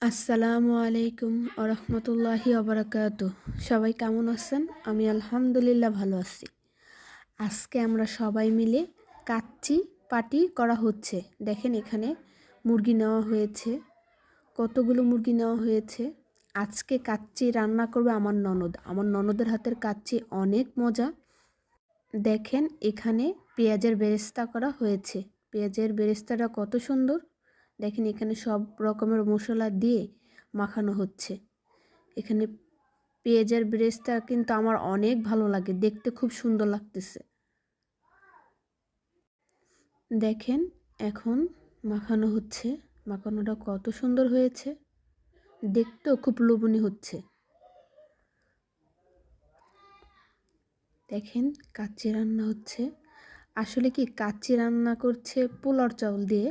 আসসালামু আলাইকুম আরহামতুল্লাহি আবরাকাতু। সবাই কেমন আছেন? আমি আলহামদুলিল্লাহ ভালো আছি। আজকে আমরা সবাই মিলে কাচ্চি পাটি করা হচ্ছে। দেখেন এখানে মুরগি নেওয়া হয়েছে, কতগুলো মুরগি নেওয়া হয়েছে। আজকে কাচ্চি রান্না করবে আমার ননদ। আমার ননদের হাতের কাচ্চি অনেক মজা। দেখেন এখানে পেঁয়াজের বেরেস্তা করা হয়েছে। পেঁয়াজের বেরেস্তাটা কত সুন্দর। দেখেন এখানে সব রকমের মশলা দিয়ে মাখানো হচ্ছে। এখানে পেঁয়াজের বেরেস্তা কিন্তু আমার অনেক ভালো লাগে, দেখতে খুব সুন্দর লাগতেছে। দেখেন এখন মাখানো হচ্ছে, মাখানোটা কত সুন্দর হয়েছে, দেখতেও খুব লোভনীয় হচ্ছে। দেখেন কাচ্চি রান্না হচ্ছে। আসলে কি কাচ্চি রান্না করছে পোলার চাউল দিয়ে,